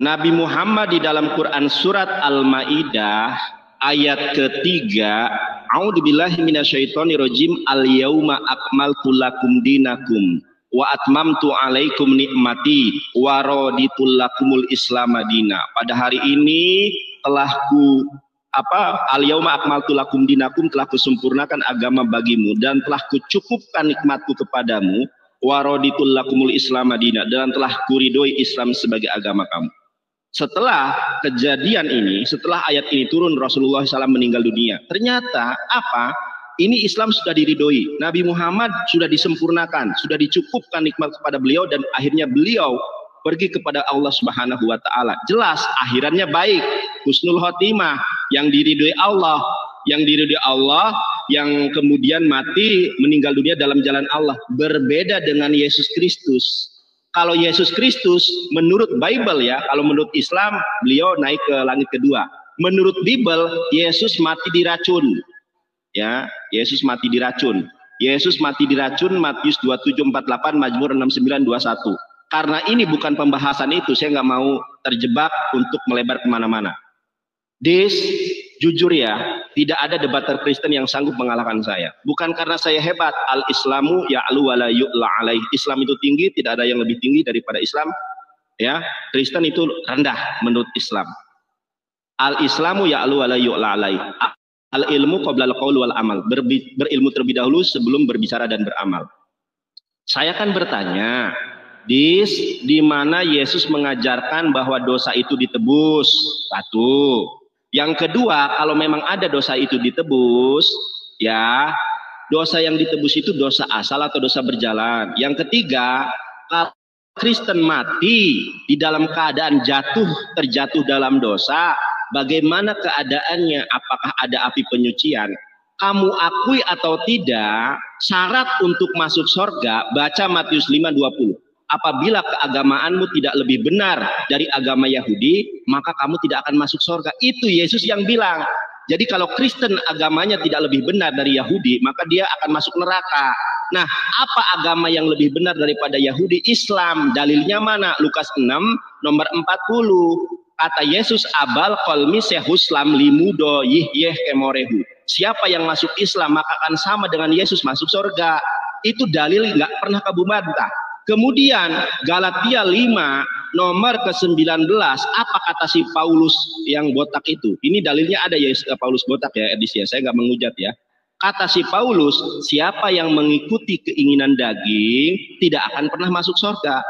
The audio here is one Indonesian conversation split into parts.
Nabi Muhammad di dalam Quran surat Al-Maidah ayat ketiga, A'udzubillahi minasyaitonirrajim, al-yauma akmaltu lakum dinakum wa atmamtu alaikum nikmati wa raditu lakumul islam madina. Pada hari ini telah al-yauma akmaltu lakum dinakum, telah kusempurnakan agama bagimu dan telah kucukupkan nikmatku kepadamu, wa raditu lakumul islam madina, dan telah kuridoi Islam sebagai agama kamu. Setelah kejadian ini, setelah ayat ini turun, Rasulullah SAW meninggal dunia. Ternyata apa? Ini Islam sudah diridhoi. Nabi Muhammad sudah disempurnakan, sudah dicukupkan nikmat kepada beliau, dan akhirnya beliau pergi kepada Allah Subhanahu wa Ta'ala. Jelas akhirannya baik, husnul khotimah, yang diridhoi Allah, yang kemudian mati meninggal dunia dalam jalan Allah. Berbeda dengan Yesus Kristus. Kalau Yesus Kristus menurut Bible ya, kalau menurut Islam beliau naik ke langit kedua. Menurut Bible Yesus mati diracun. Ya, Yesus mati diracun. Yesus mati diracun Matius 27:48, Mazmur 69:21. Karena ini bukan pembahasan itu, saya nggak mau terjebak untuk melebar kemana-mana. Jujur ya, tidak ada debater Kristen yang sanggup mengalahkan saya. Bukan karena saya hebat. Al-Islamu ya'lu wa la yu'la alaih. Islam itu tinggi, tidak ada yang lebih tinggi daripada Islam. Ya, Kristen itu rendah menurut Islam. Al-Islamu ya'lu wa la yu'la alaih. Al-ilmu qabla al-qaul wal amal. Berilmu terlebih dahulu sebelum berbicara dan beramal. Saya kan bertanya, di mana Yesus mengajarkan bahwa dosa itu ditebus? Satu. Yang kedua, kalau memang ada dosa itu ditebus, ya, dosa yang ditebus itu dosa asal atau dosa berjalan. Yang ketiga, kalau Kristen mati di dalam keadaan terjatuh dalam dosa, bagaimana keadaannya? Apakah ada api penyucian? Kamu akui atau tidak, syarat untuk masuk surga, baca Matius 5:20. Apabila keagamaanmu tidak lebih benar dari agama Yahudi, maka kamu tidak akan masuk surga. Itu Yesus yang bilang. Jadi kalau Kristen agamanya tidak lebih benar dari Yahudi, maka dia akan masuk neraka. Nah, apa agama yang lebih benar daripada Yahudi? Islam. Dalilnya mana? Lukas 6 nomor 40. Kata Yesus, abal kolmi sehuslam limudo yihyeh kemorehu. Siapa yang masuk Islam maka akan sama dengan Yesus masuk surga. Itu dalil nggak pernah kamu bantah. Kemudian Galatia 5 nomor ke-19, apa kata si Paulus yang botak itu? Ini dalilnya ada ya, Paulus botak ya, Edis ya, saya nggak mengujat ya. Kata si Paulus, siapa yang mengikuti keinginan daging tidak akan pernah masuk surga.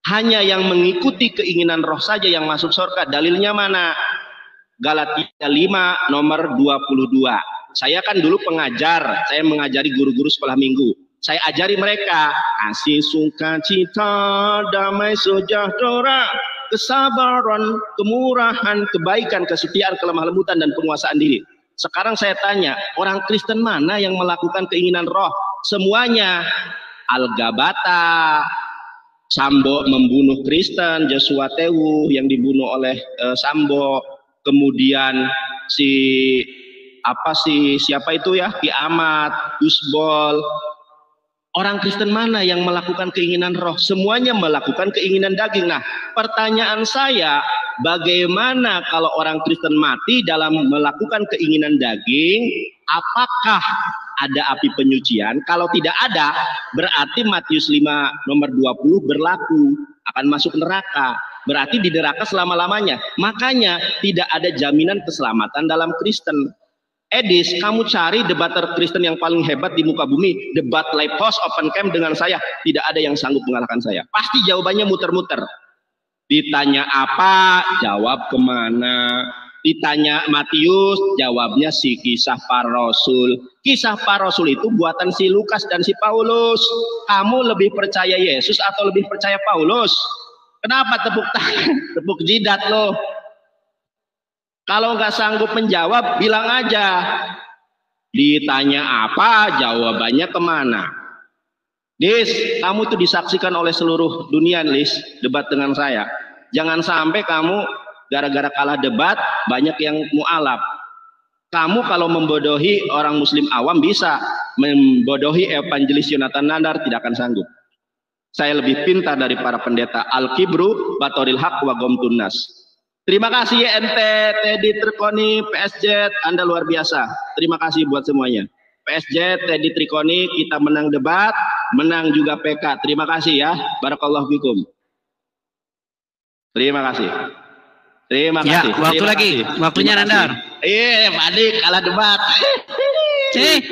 Hanya yang mengikuti keinginan roh saja yang masuk surga. Dalilnya mana? Galatia 5 nomor 22. Saya kan dulu pengajar, saya mengajari guru-guru sekolah minggu. Saya ajari mereka kasih, sukacita, damai sejahtera, kesabaran, kemurahan, kebaikan, kesetiaan, kelemah lembutan, dan penguasaan diri. Sekarang saya tanya, orang Kristen mana yang melakukan keinginan roh? Semuanya. Al-Gabata, Sambo membunuh Kristen, Joshua Tewu yang dibunuh oleh Sambo, kemudian siapa itu ya, Ki Ahmad, Gusbol. Orang Kristen mana yang melakukan keinginan roh? Semuanya melakukan keinginan daging. Nah, pertanyaan saya, bagaimana kalau orang Kristen mati dalam melakukan keinginan daging? Apakah ada api penyucian? Kalau tidak ada, berarti Matius 5 nomor 20 berlaku, akan masuk neraka. Berarti di neraka selama-lamanya. Makanya tidak ada jaminan keselamatan dalam Kristen. Edis, kamu cari debater Kristen yang paling hebat di muka bumi, debat live house open camp dengan saya, tidak ada yang sanggup mengalahkan saya. Pasti jawabannya muter-muter. Ditanya apa, jawab kemana. Ditanya Matius, jawabnya si kisah para rasul. Kisah para rasul itu buatan si Lukas dan si Paulus. Kamu lebih percaya Yesus atau lebih percaya Paulus? Kenapa tepuk tangan, tepuk jidat loh? Kalau nggak sanggup menjawab, bilang aja. Ditanya apa, jawabannya kemana. Dis, kamu itu disaksikan oleh seluruh dunia, Lis, debat dengan saya. Jangan sampai kamu gara-gara kalah debat, banyak yang mualaf. Kamu kalau membodohi orang muslim awam bisa, membodohi evangelis Yonatan Nandar tidak akan sanggup. Saya lebih pintar dari para pendeta. Al-kibru batoril haq wa gomtun nas. Terima kasih YNT, Teddy Trikoni, PSJ, Anda luar biasa. Terima kasih buat semuanya. PSJ, Teddy Trikoni, kita menang debat, menang juga PK. Terima kasih ya. Barakallahu fikum. Terima kasih. Terima kasih. Ya, waktu lagi. Waktunya Nandar. Pak Dik kalah debat.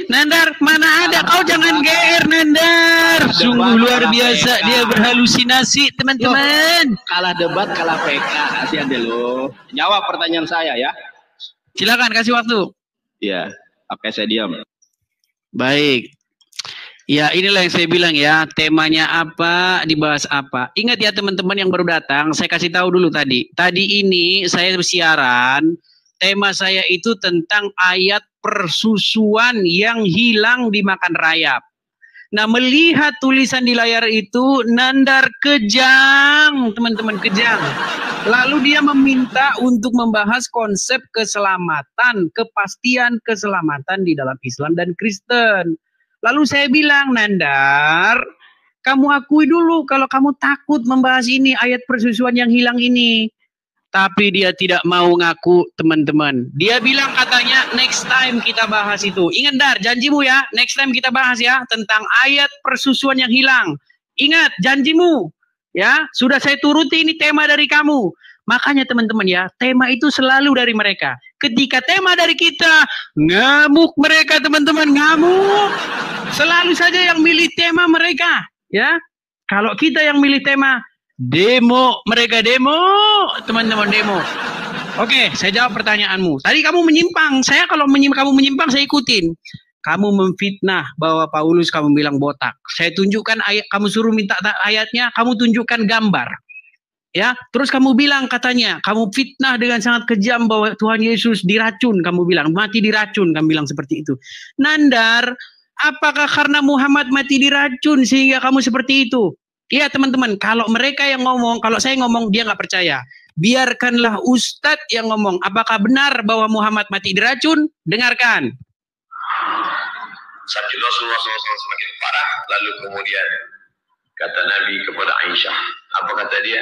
Nandar, mana ada, kau jangan GR Nandar. Sungguh luar biasa, dia berhalusinasi teman-teman. Kalah debat, kalah PK. Kasihan deh lo. Jawab pertanyaan saya ya. Silakan kasih waktu. Iya, oke saya diam. Baik. Ya inilah yang saya bilang ya, temanya apa, dibahas apa. Ingat ya teman-teman yang baru datang, saya kasih tahu dulu tadi. Tadi ini saya siaran, tema saya itu tentang ayat persusuan yang hilang dimakan rayap. Nah, melihat tulisan di layar itu, Nandar kejang, teman-teman, kejang. Lalu dia meminta untuk membahas konsep keselamatan, kepastian keselamatan di dalam Islam dan Kristen. Lalu saya bilang, Nandar, kamu akui dulu kalau kamu takut membahas ini, ayat persusuan yang hilang ini. Tapi dia tidak mau ngaku, teman-teman. Dia bilang katanya next time kita bahas itu. Ingat Dar, janjimu ya, next time kita bahas ya tentang ayat persusuan yang hilang. Ingat janjimu. Ya, sudah saya turuti, ini tema dari kamu. Makanya teman-teman ya, tema itu selalu dari mereka. Ketika tema dari kita, ngamuk mereka teman-teman, ngamuk. Selalu saja yang milih tema mereka. Ya, kalau kita yang milih tema, demo, mereka demo, teman-teman demo. Oke, saya jawab pertanyaanmu. Tadi kamu menyimpang, saya kalau kamu menyimpang saya ikutin. Kamu memfitnah bahwa Paulus kamu bilang botak. Saya tunjukkan ayat, kamu suruh minta ayatnya, kamu tunjukkan gambar. Ya, terus kamu bilang katanya, kamu fitnah dengan sangat kejam bahwa Tuhan Yesus diracun, kamu bilang mati diracun, kamu bilang seperti itu. Nandar, apakah karena Muhammad mati diracun sehingga kamu seperti itu? Iya teman-teman, kalau mereka yang ngomong, kalau saya ngomong dia nggak percaya. Biarkanlah Ustadz yang ngomong. Apakah benar bahwa Muhammad mati diracun? Dengarkan. Sakit Rasulullah SAW semakin parah, lalu kemudian kata Nabi kepada Aisyah. Apa kata dia?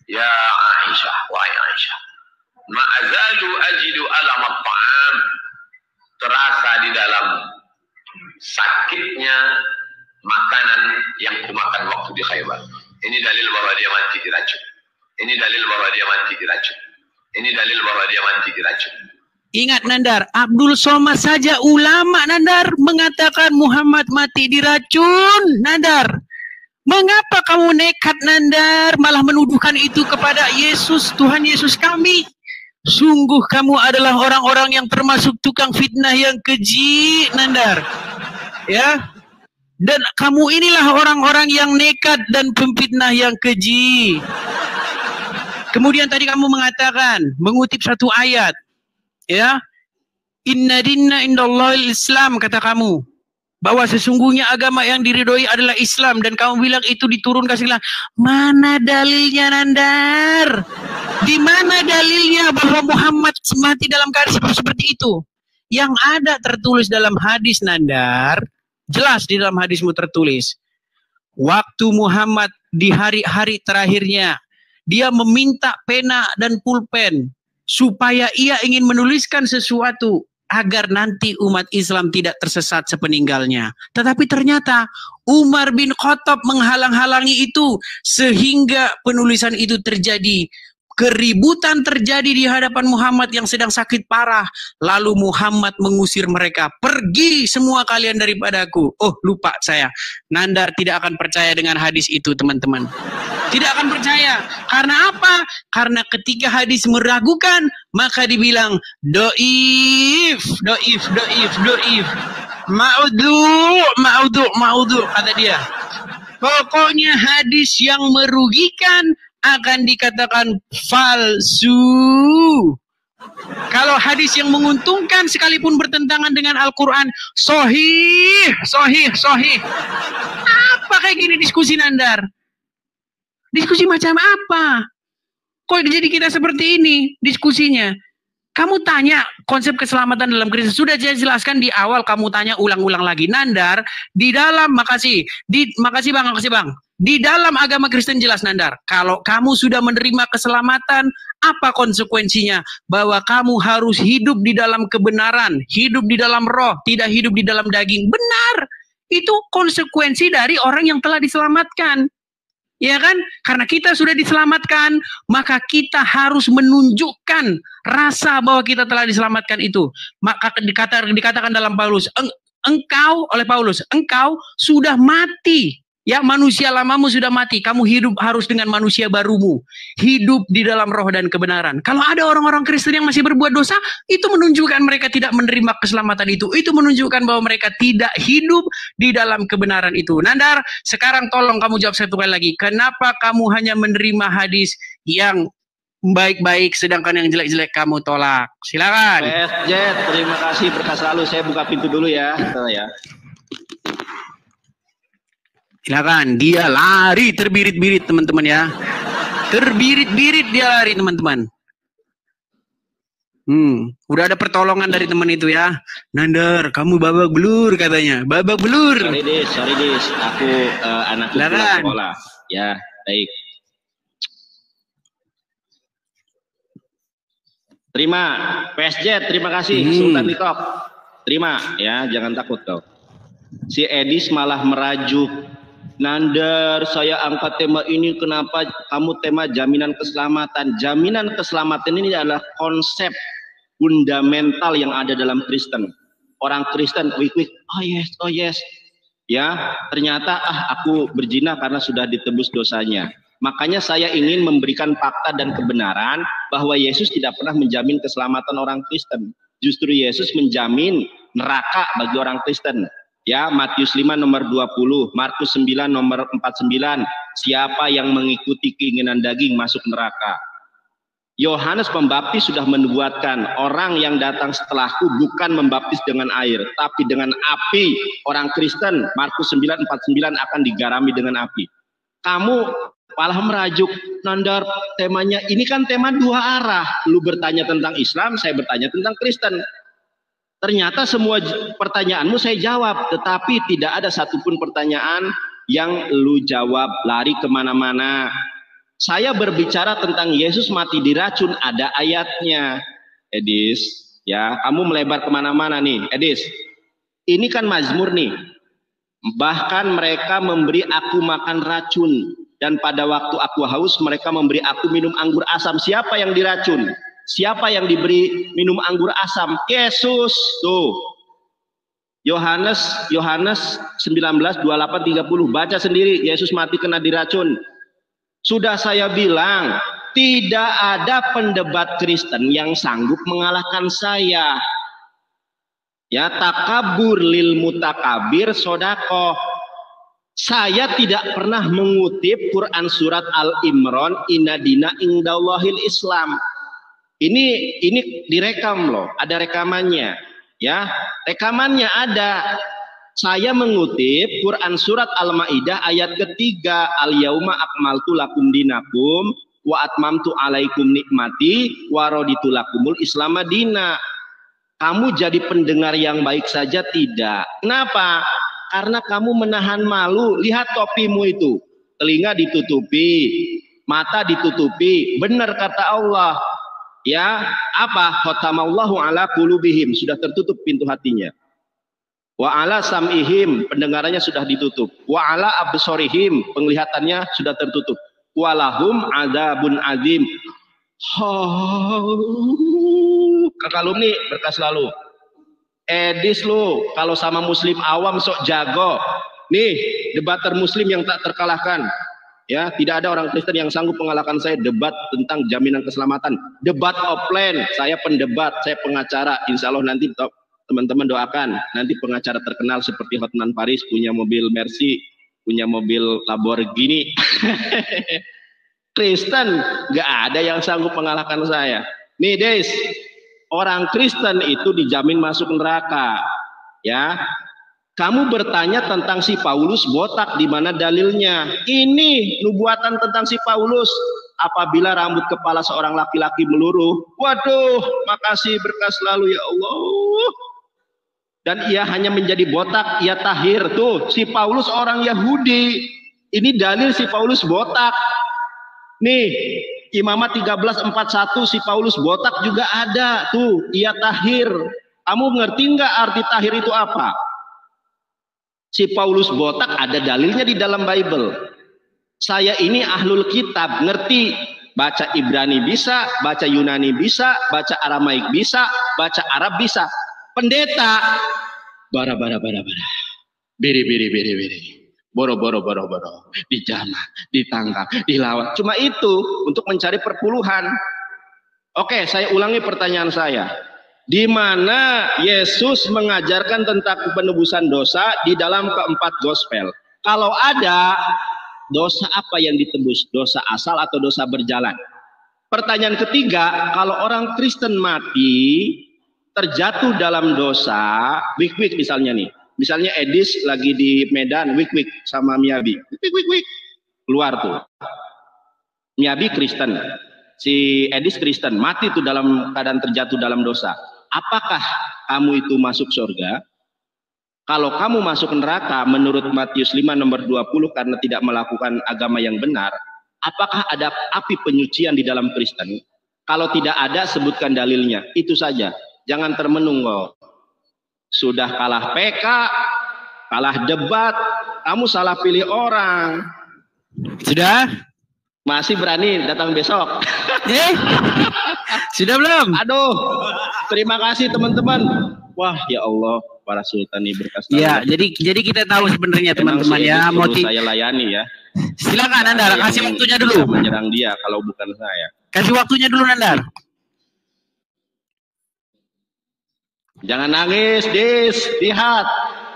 Ya Aisyah, wahai Aisyah. Ma'azalu ajidu alam at-ta'am. Terasa di dalam sakitnya makanan yang kumakan waktu di Khaybar. Ini dalil bahwa dia mati diracun. Ini dalil bahwa dia mati diracun. Ini dalil bahwa dia mati diracun. Ingat Nandar, Abdul Somad saja ulama Nandar mengatakan Muhammad mati diracun. Nandar, mengapa kamu nekat Nandar malah menuduhkan itu kepada Yesus, Tuhan Yesus kami? Sungguh kamu adalah orang-orang yang termasuk tukang fitnah yang keji Nandar. Ya. Dan kamu inilah orang-orang yang nekat dan pemfitnah yang keji. Kemudian tadi kamu mengatakan, mengutip satu ayat, ya, inna dinna indallahil Islam, kata kamu, bahwa sesungguhnya agama yang diridhoi adalah Islam, dan kamu bilang itu diturunkan segala. Mana dalilnya Nandar? Di mana dalilnya bahwa Muhammad mati dalam keadaan seperti itu? Yang ada tertulis dalam hadis Nandar. Jelas di dalam hadismu tertulis, waktu Muhammad di hari-hari terakhirnya, dia meminta pena dan pulpen supaya ia ingin menuliskan sesuatu agar nanti umat Islam tidak tersesat sepeninggalnya. Tetapi ternyata Umar bin Khattab menghalang-halangi itu sehingga penulisan itu terjadi. Keributan terjadi di hadapan Muhammad yang sedang sakit parah. Lalu Muhammad mengusir mereka. Pergi semua kalian daripadaku. Oh lupa saya. Nandar tidak akan percaya dengan hadis itu teman-teman. Tidak akan percaya. Karena apa? Karena ketika hadis meragukan, maka dibilang doif. Ma'udhu, kata dia. Pokoknya hadis yang merugikan akan dikatakan palsu. Kalau hadis yang menguntungkan sekalipun bertentangan dengan Al-Quran, sahih. Apa kayak gini diskusi Nandar? Diskusi macam apa? Kok jadi kita seperti ini diskusinya? Kamu tanya konsep keselamatan dalam Kristus sudah saya jelaskan di awal, kamu tanya ulang-ulang lagi. Nandar, di dalam makasih Bang. Di dalam agama Kristen jelas Nandar, kalau kamu sudah menerima keselamatan, apa konsekuensinya? Bahwa kamu harus hidup di dalam kebenaran, hidup di dalam roh, tidak hidup di dalam daging. Benar. Itu konsekuensi dari orang yang telah diselamatkan. Ya kan? Karena kita sudah diselamatkan, maka kita harus menunjukkan rasa bahwa kita telah diselamatkan itu. Maka dikatakan dalam Paulus, engkau sudah mati. Ya, manusia lamamu sudah mati. Kamu hidup harus dengan manusia barumu. Hidup di dalam roh dan kebenaran. Kalau ada orang-orang Kristen yang masih berbuat dosa, itu menunjukkan mereka tidak menerima keselamatan itu. Itu menunjukkan bahwa mereka tidak hidup di dalam kebenaran itu. Nandar, sekarang tolong kamu jawab satu kali lagi. Kenapa kamu hanya menerima hadis yang baik-baik, sedangkan yang jelek-jelek kamu tolak? Silakan. Jet, terima kasih, berkah selalu. Saya buka pintu dulu ya. Silakan, dia lari terbirit-birit teman-teman ya. Terbirit-birit dia lari teman-teman. Udah ada pertolongan dari teman itu ya. Nandar, kamu babak belur katanya. Babak belur. Sorry dis. Aku anak sekolah. Ya, baik. Terima, PSJ, terima kasih. Sultan Nikok. Terima ya, jangan takut kau. Si Edis malah merajuk. Nandar, saya angkat tema ini, kenapa kamu tema jaminan keselamatan? Jaminan keselamatan ini adalah konsep fundamental yang ada dalam Kristen. Orang Kristen, oh yes. Ya, ternyata aku berzina karena sudah ditebus dosanya. Makanya saya ingin memberikan fakta dan kebenaran bahwa Yesus tidak pernah menjamin keselamatan orang Kristen. Justru Yesus menjamin neraka bagi orang Kristen. Ya, Matius 5 nomor 20, Markus 9 nomor 49, siapa yang mengikuti keinginan daging masuk neraka. Yohanes Pembaptis sudah menubuatkan, orang yang datang setelahku bukan membaptis dengan air, tapi dengan api. Orang Kristen, Markus 9:49 akan digarami dengan api. Kamu malah merajuk, Nandar, temanya ini kan tema dua arah. Lu bertanya tentang Islam, saya bertanya tentang Kristen. Ternyata semua pertanyaanmu saya jawab, tetapi tidak ada satupun pertanyaan yang lu jawab, lari kemana-mana. Saya berbicara tentang Yesus mati diracun, ada ayatnya. Edis, ya kamu melebar kemana-mana nih, Edis. Ini kan Mazmur nih. Bahkan mereka memberi aku makan racun, dan pada waktu aku haus mereka memberi aku minum anggur asam. Siapa yang diracun? Siapa yang diberi minum anggur asam? Yesus. Tuh. Yohanes 19:28-30. Baca sendiri, Yesus mati kena diracun. Sudah saya bilang, tidak ada pendebat Kristen yang sanggup mengalahkan saya. Ya, takabur lil mutakabir sodako. Saya tidak pernah mengutip Quran surat Al-Imran, inna dina indallahil Islam. Ini direkam loh, ada rekamannya, ya, rekamannya ada. Saya mengutip Quran surat Al-Maidah ayat ketiga, al-yauma akmaltu lakum dinakum wa atmamtu alaikum nikmati wa raditu lakumul Islam madina. Kamu jadi pendengar yang baik saja tidak. Kenapa? Karena kamu menahan malu. Lihat topimu itu, telinga ditutupi, mata ditutupi. Benar kata Allah. Ya, apa? Khatamallahu ala qulubihim, sudah tertutup pintu hatinya. Wa ala sam'ihim, pendengarannya sudah ditutup. Wa ala absorihim, penglihatannya sudah tertutup. Wa lahum adzabun azim. Kakak alumni berkah selalu. Edis lu kalau sama muslim awam sok jago. Nih, debater muslim yang tak terkalahkan. Ya, tidak ada orang Kristen yang sanggup mengalahkan saya debat tentang jaminan keselamatan. Debat offline, saya pendebat, saya pengacara. Insya Allah nanti teman-teman doakan, nanti pengacara terkenal seperti Hotman Paris, punya mobil Mercy, punya mobil Lamborghini. Kristen nggak ada yang sanggup mengalahkan saya. Nih Des, orang Kristen itu dijamin masuk neraka. Ya. Kamu bertanya tentang si Paulus botak, di mana dalilnya? Ini nubuatan tentang si Paulus. apabila rambut kepala seorang laki-laki meluruh. Waduh, makasih berkah selalu ya Allah. Dan ia hanya menjadi botak, ia tahir. Tuh, si Paulus orang Yahudi. Ini dalil si Paulus botak. Nih, Imamat 13:41 si Paulus botak juga ada. Tuh, ia tahir. Kamu ngerti nggak arti tahir itu apa? Si Paulus botak ada dalilnya di dalam Bible. Saya ini ahlul kitab, ngerti. Baca Ibrani bisa, baca Yunani bisa, baca Aramaik bisa, baca Arab bisa. Pendeta, bara. Biri. Boro. Dijamah, ditangkap, dilawan. Cuma itu untuk mencari perpuluhan. Oke, saya ulangi pertanyaan saya. Di mana Yesus mengajarkan tentang penebusan dosa di dalam keempat gospel? Kalau ada, dosa apa yang ditebus? Dosa asal atau dosa berjalan? Pertanyaan ketiga, kalau orang Kristen mati, terjatuh dalam dosa, wik misalnya nih. Misalnya Edis lagi di Medan, wik sama Miyabi. Wik. Keluar tuh. Miyabi Kristen. Si Edis Kristen, mati tuh dalam keadaan terjatuh dalam dosa. Apakah kamu itu masuk surga? Kalau kamu masuk neraka menurut Matius 5 nomor 20 karena tidak melakukan agama yang benar, apakah ada api penyucian di dalam Kristen? Kalau tidak ada, sebutkan dalilnya. Itu saja. Jangan termenung kok. Sudah kalah PK, kalah debat, kamu salah pilih orang. Sudah? Masih berani datang besok? Sudah belum? Aduh, terima kasih teman-teman. Wah, ya Allah, para sultan ini berkas. Ya, jadi kita tahu sebenarnya teman-teman ya, motif saya layani ya. Silakan Nandar, kasih waktunya dulu. Menyerang dia kalau bukan saya. Kasih waktunya dulu Nandar. Jangan nangis, Dis. Lihat,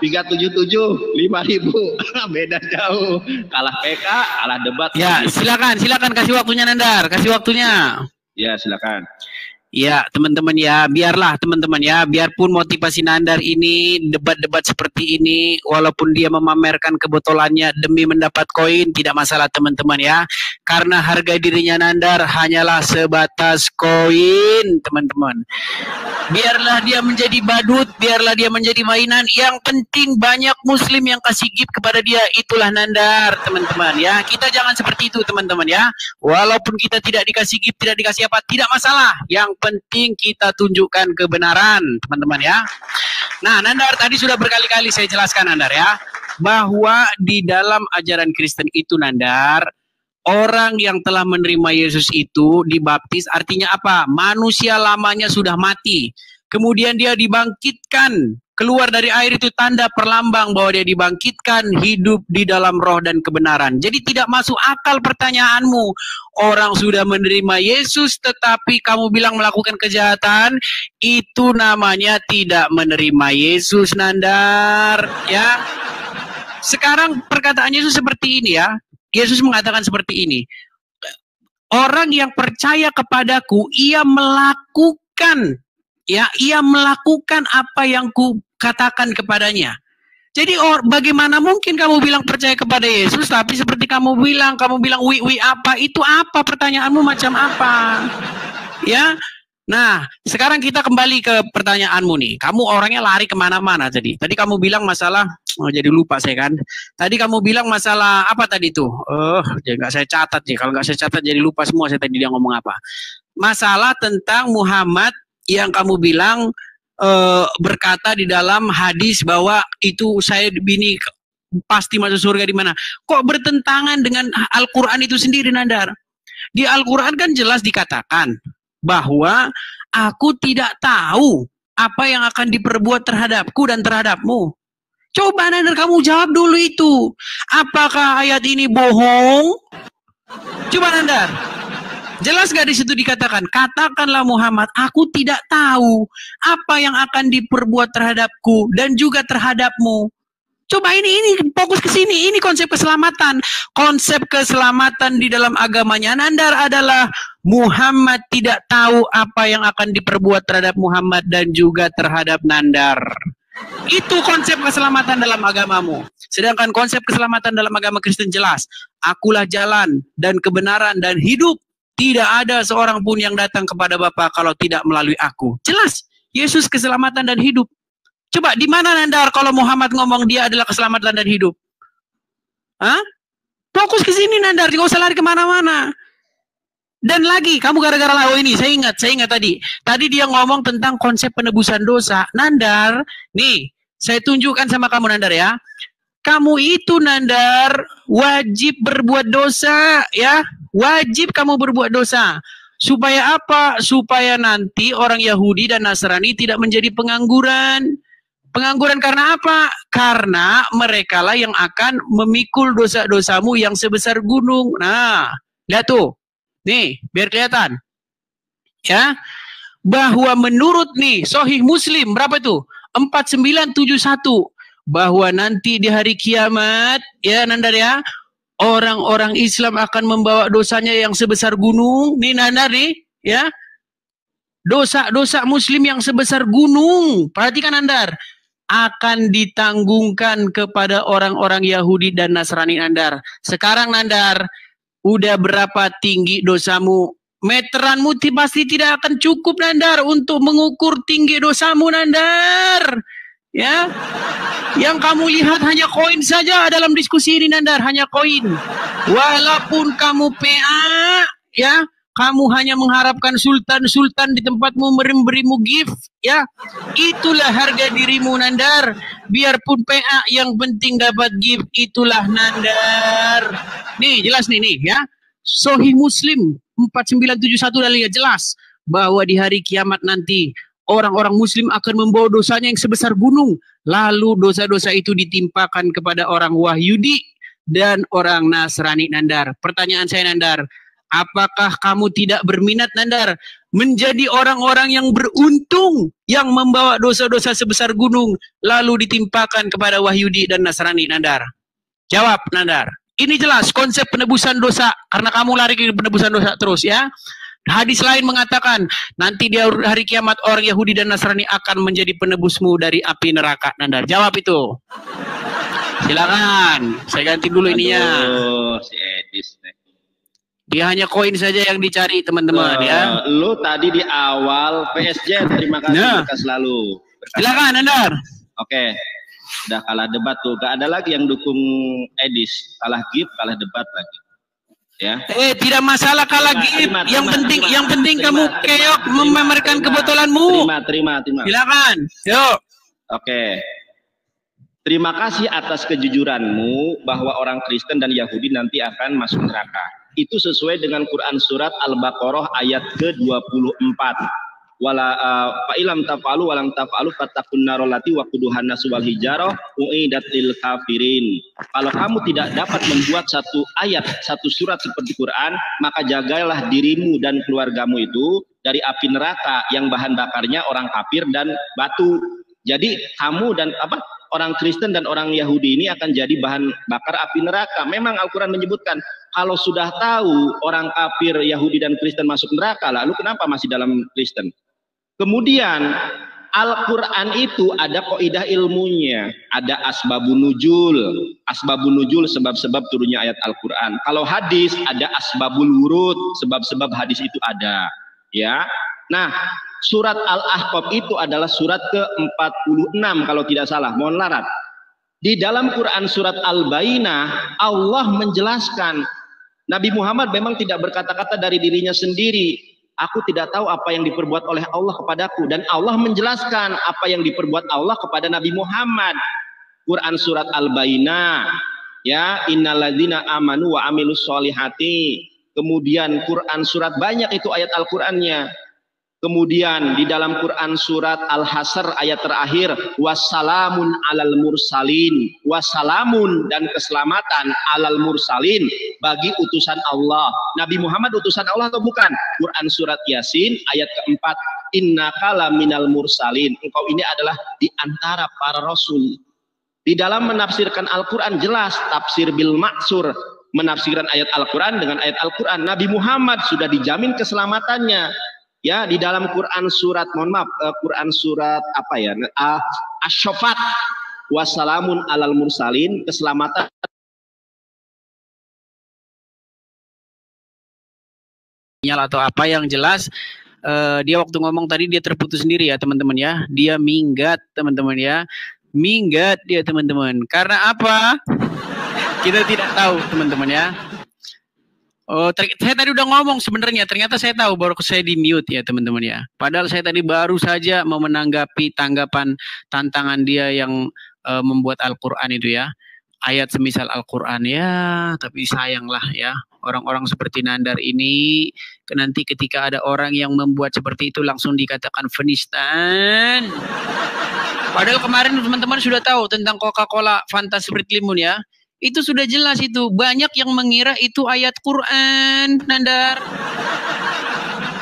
377, 5.000. Beda jauh. Kalah PK, kalah debat. Ya, silakan kasih waktunya Nandar, kasih waktunya. Ya, silakan. Ya, teman-teman ya, biarlah teman-teman ya, biarpun motivasi Nandar ini debat-debat seperti ini, walaupun dia memamerkan kebotolannya demi mendapat koin, tidak masalah teman-teman ya. Karena harga dirinya Nandar hanyalah sebatas koin, teman-teman. Biarlah dia menjadi badut, biarlah dia menjadi mainan, yang penting banyak muslim yang kasih gift kepada dia, itulah Nandar, teman-teman ya. Kita jangan seperti itu teman-teman ya. Walaupun kita tidak dikasih gift, tidak dikasih apa, tidak masalah. Yang penting kita tunjukkan kebenaran, teman-teman ya. Nah, Nandar tadi sudah berkali-kali saya jelaskan Nandar ya, bahwa di dalam ajaran Kristen itu Nandar, orang yang telah menerima Yesus itu dibaptis artinya apa? Manusia lamanya sudah mati. Kemudian dia dibangkitkan, keluar dari air itu tanda perlambang bahwa dia dibangkitkan, hidup di dalam roh dan kebenaran. Jadi tidak masuk akal pertanyaanmu. Orang sudah menerima Yesus tetapi kamu bilang melakukan kejahatan, itu namanya tidak menerima Yesus Nandar ya. Sekarang perkataan Yesus seperti ini ya. Yesus mengatakan seperti ini. Orang yang percaya kepadaku, ia melakukan apa yang ku katakan kepadanya. Jadi bagaimana mungkin kamu bilang percaya kepada Yesus tapi seperti kamu bilang wi apa? Itu apa pertanyaanmu, macam apa? Ya. Nah, sekarang kita kembali ke pertanyaanmu nih. Kamu orangnya lari kemana-mana tadi. Tadi kamu bilang masalah, jadi lupa saya kan. Tadi kamu bilang masalah apa tadi tuh? Jadi nggak saya catat nih. Kalau nggak saya catat jadi lupa semua saya tadi dia ngomong apa. Masalah tentang Muhammad yang kamu bilang berkata di dalam hadis bahwa itu saya bini pasti masuk surga di mana. Kok bertentangan dengan Al-Quran itu sendiri Nandar? Di Al-Quran kan jelas dikatakan bahwa aku tidak tahu apa yang akan diperbuat terhadapku dan terhadapmu. Coba Nandar kamu jawab dulu itu. Apakah ayat ini bohong? Coba Nandar. Jelas gak di situ dikatakan, katakanlah Muhammad, aku tidak tahu apa yang akan diperbuat terhadapku dan juga terhadapmu. Coba ini fokus ke sini, ini konsep keselamatan. Konsep keselamatan di dalam agamanya Nandar adalah Muhammad tidak tahu apa yang akan diperbuat terhadap Muhammad dan juga terhadap Nandar. Itu konsep keselamatan dalam agamamu. Sedangkan konsep keselamatan dalam agama Kristen jelas. Akulah jalan dan kebenaran dan hidup. tidak ada seorang pun yang datang kepada Bapa kalau tidak melalui aku. Jelas, Yesus keselamatan dan hidup. Coba di mana Nandar kalau Muhammad ngomong dia adalah keselamatan dan hidup? Hah? Fokus ke sini Nandar, nggak usah lari kemana-mana. Dan lagi, kamu gara-gara ini, saya ingat tadi. Tadi dia ngomong tentang konsep penebusan dosa. Nandar, nih, saya tunjukkan sama kamu Nandar ya. Kamu itu Nandar wajib berbuat dosa ya. Wajib kamu berbuat dosa. Supaya apa? Supaya nanti orang Yahudi dan Nasrani tidak menjadi pengangguran. Pengangguran karena apa? Karena merekalah yang akan memikul dosa-dosamu yang sebesar gunung. Nah, lihat tuh. Nih, biar kelihatan. Ya. Bahwa menurut nih Sahih Muslim berapa itu? 4971. Bahwa nanti di hari kiamat, ya Nandar ya, orang-orang Islam akan membawa dosanya yang sebesar gunung. Nih Nandar nih, ya. Dosa-dosa Muslim yang sebesar gunung. Perhatikan Nandar. Akan ditanggungkan kepada orang-orang Yahudi dan Nasrani Nandar. Sekarang Nandar, udah berapa tinggi dosamu? Meteranmu pasti tidak akan cukup Nandar untuk mengukur tinggi dosamu Nandar. Ya, yang kamu lihat hanya koin saja dalam diskusi ini Nandar, hanya koin. Walaupun kamu PA, ya, kamu hanya mengharapkan sultan-sultan di tempatmu memberimu gift, ya. Itulah harga dirimu Nandar. Biarpun PA, yang penting dapat gift, itulah Nandar. Nih, jelas nih, ya. Sahih Muslim 4971 dalilnya jelas bahwa di hari kiamat nanti orang-orang Muslim akan membawa dosanya yang sebesar gunung. Lalu dosa-dosa itu ditimpakan kepada orang Wahyudi dan orang Nasrani Nandar. Pertanyaan saya Nandar, apakah kamu tidak berminat Nandar menjadi orang-orang yang beruntung yang membawa dosa-dosa sebesar gunung lalu ditimpakan kepada Wahyudi dan Nasrani Nandar? Jawab Nandar. Ini jelas konsep penebusan dosa karena kamu lari ke penebusan dosa terus ya. Hadis lain mengatakan nanti di hari kiamat orang Yahudi dan Nasrani akan menjadi penebusmu dari api neraka. Nandar, jawab itu. Silakan. Saya ganti dulu ininya. Si Edis. Dia hanya koin saja yang dicari teman-teman ya. Lu tadi di awal PSG, terima kasih atas selalu. Silakan Nandar. Oke. Udah kalah debat tuh, gak ada lagi yang dukung Edis, kalah GIP, kalah debat lagi. Ya. Tidak masalah kalah GIP, yang penting kamu keok memamerkan kebotolanmu. Terima. Silakan. Yuk. Oke. Terima kasih atas kejujuranmu bahwa orang Kristen dan Yahudi nanti akan masuk neraka. Itu sesuai dengan Quran surat Al-Baqarah ayat ke-24. Fa'ilam tafalu walang tafalu fattaqun narolati waquduhan nasu wal hijarah uidat lil kafirin. Kalau kamu tidak dapat membuat satu ayat, satu surat seperti Quran, maka jagalah dirimu dan keluargamu itu dari api neraka yang bahan bakarnya orang kafir dan batu. Jadi kamu dan orang Kristen dan orang Yahudi ini akan jadi bahan bakar api neraka. Memang Al-Quran menyebutkan kalau sudah tahu orang kafir, Yahudi dan Kristen masuk neraka, lalu kenapa masih dalam Kristen? Kemudian Al-Quran itu ada kaidah ilmunya, ada asbabun nuzul. Asbabun nuzul sebab-sebab turunnya ayat Al-Quran. Kalau hadis ada asbabul wurud, sebab-sebab hadis itu ada. Ya. Nah, surat Al-Ahqaf itu adalah surat ke-46 kalau tidak salah, mohon larat. Di dalam Quran surat Al-Bainah Allah menjelaskan Nabi Muhammad memang tidak berkata-kata dari dirinya sendiri. Aku tidak tahu apa yang diperbuat oleh Allah kepadaku, dan Allah menjelaskan apa yang diperbuat Allah kepada Nabi Muhammad. Quran surat Al-Bainah, ya, innalladzina amanu wa amilus solihati. Kemudian Quran surat banyak itu ayat Al-Qur'annya. Kemudian di dalam Quran surat Al-Hasr ayat terakhir, wassalamun alal mursalin, wassalamun dan keselamatan alal mursalin bagi utusan Allah. Nabi Muhammad utusan Allah atau bukan? Quran surat Yasin ayat keempat, innaka laminal mursalin, engkau ini adalah di antara para rasul. Di dalam menafsirkan Al-Quran jelas tafsir bil maksur, menafsirkan ayat Al-Quran dengan ayat Al-Quran. Nabi Muhammad sudah dijamin keselamatannya. Ya, di dalam Quran surat, Quran surat apa ya? Asy-Syafat, wassalamun alal mursalin, keselamatan sinyal atau apa, yang jelas dia waktu ngomong tadi dia terputus sendiri ya teman-teman ya. Dia minggat teman-teman ya. Minggat dia teman-teman. Karena apa? Kita tidak tahu teman-teman ya. Oh, saya tadi udah ngomong sebenarnya. Ternyata saya tahu, baru saya di mute ya teman-teman ya. Padahal saya tadi baru saja mau menanggapi tanggapan tantangan dia yang membuat Al-Quran itu ya. Ayat semisal Al-Quran ya, tapi sayanglah ya. Orang-orang seperti Nandar ini, nanti ketika ada orang yang membuat seperti itu langsung dikatakan penistaan. Padahal kemarin teman-teman sudah tahu tentang Coca-Cola, Fanta, Sprite, Limun ya. Itu sudah jelas itu. Banyak yang mengira itu ayat Quran, Nandar.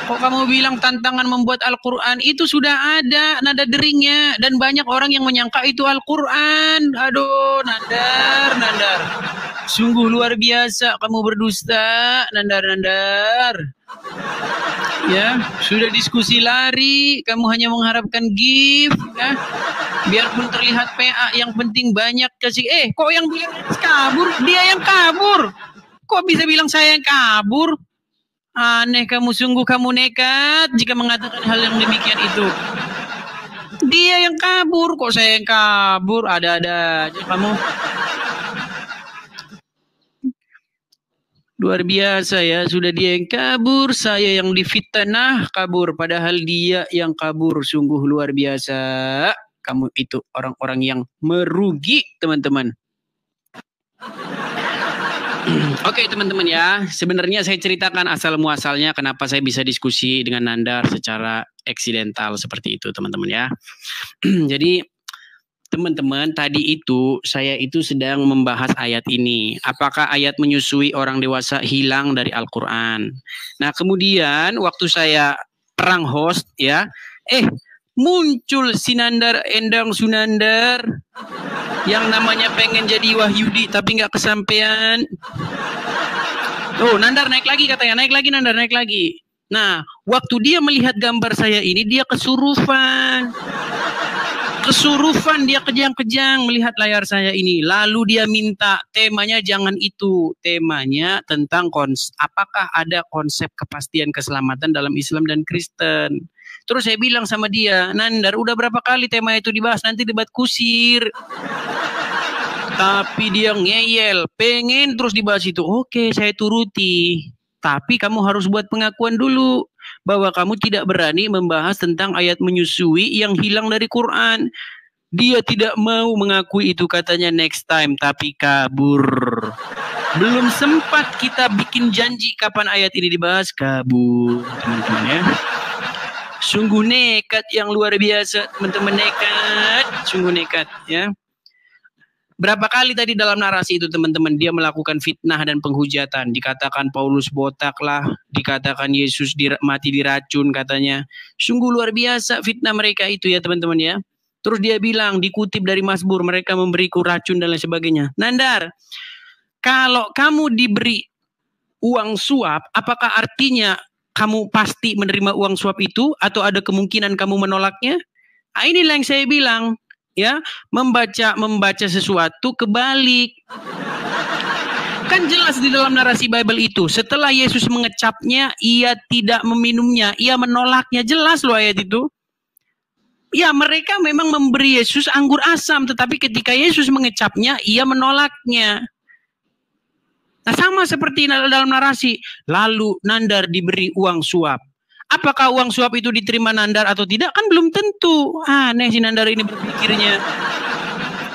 Kok kamu bilang tantangan membuat Al-Quran? Itu sudah ada nada deringnya. Dan banyak orang yang menyangka itu Al-Quran. Aduh, Nandar. Sungguh luar biasa kamu berdusta, Nandar. Ya, sudah diskusi lari. Kamu hanya mengharapkan gift. Ya. Biarpun terlihat PA, yang penting banyak kasih. Kok yang bilang kabur? Dia yang kabur. Kok bisa bilang saya yang kabur? Aneh kamu, sungguh kamu nekat jika mengatakan hal yang demikian itu. Dia yang kabur, kok saya yang kabur? Ada-ada aja kamu. Luar biasa ya, sudah dia yang kabur, saya yang difitnah kabur. Padahal dia yang kabur, sungguh luar biasa. Kamu itu orang-orang yang merugi, teman-teman. Oke, teman-teman ya. Sebenarnya saya ceritakan asal muasalnya kenapa saya bisa diskusi dengan Nandar secara eksidental seperti itu, teman-teman ya. Jadi, teman-teman, tadi itu saya itu sedang membahas ayat ini. Apakah ayat menyusui orang dewasa hilang dari Al-Quran? Nah, kemudian waktu saya perang host ya, muncul si Nandar Endang Sunandar yang namanya pengen jadi Wahyudi tapi nggak kesampean. Oh, Nandar naik lagi katanya, naik lagi Nandar, naik lagi. Nah, waktu dia melihat gambar saya ini dia kesurupan, dia kejang-kejang melihat layar saya ini. Lalu dia minta temanya jangan itu, temanya tentang apakah ada konsep kepastian keselamatan dalam Islam dan Kristen. Terus saya bilang sama dia, Nandar, udah berapa kali tema itu dibahas, nanti debat kusir. Tapi dia ngeyel, pengen terus dibahas itu. Oke, saya turuti. Tapi kamu harus buat pengakuan dulu bahwa kamu tidak berani membahas tentang ayat menyusui yang hilang dari Quran. Dia tidak mau mengakui itu, katanya next time, tapi kabur. Belum sempat kita bikin janji kapan ayat ini dibahas, kabur, teman-teman ya. Sungguh nekat yang luar biasa, teman-teman, nekat, sungguh nekat ya. Berapa kali tadi dalam narasi itu teman-teman dia melakukan fitnah dan penghujatan. Dikatakan Paulus botak lah, dikatakan Yesus mati diracun katanya. Sungguh luar biasa fitnah mereka itu ya teman-teman ya. Terus dia bilang dikutip dari Mazmur, mereka memberiku racun dan lain sebagainya. Nandar, kalau kamu diberi uang suap, apakah artinya kamu pasti menerima uang suap itu atau ada kemungkinan kamu menolaknya? Nah, inilah yang saya bilang. Ya, membaca sesuatu kebalik. Kan jelas di dalam narasi Bible itu, setelah Yesus mengecapnya, ia tidak meminumnya, ia menolaknya. Jelas loh ayat itu. Ya, mereka memang memberi Yesus anggur asam, tetapi ketika Yesus mengecapnya, ia menolaknya. Nah, sama seperti dalam narasi. Lalu Nandar diberi uang suap. Apakah uang suap itu diterima Nandar atau tidak? Kan belum tentu. Aneh si Nandar ini berpikirnya.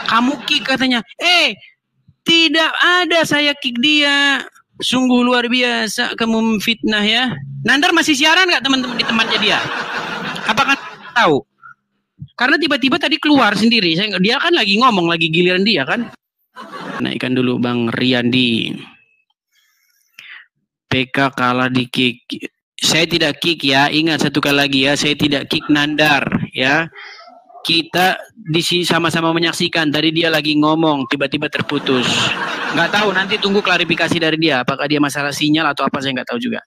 Kamu kick katanya. Tidak ada saya kick dia. Sungguh luar biasa kamu memfitnah ya. Nandar masih siaran nggak teman-teman di tempatnya dia? Apakah tahu? Karena tiba-tiba tadi keluar sendiri. Dia kan lagi ngomong, lagi giliran dia kan. Naikkan dulu Bang Riyandi. PK kalah di kick. Saya tidak kick ya, ingat satu kali lagi ya, saya tidak kick Nandar ya. Kita di sini sama-sama menyaksikan, tadi dia lagi ngomong, tiba-tiba terputus. Nggak tahu, nanti tunggu klarifikasi dari dia, apakah dia masalah sinyal atau apa, saya nggak tahu juga.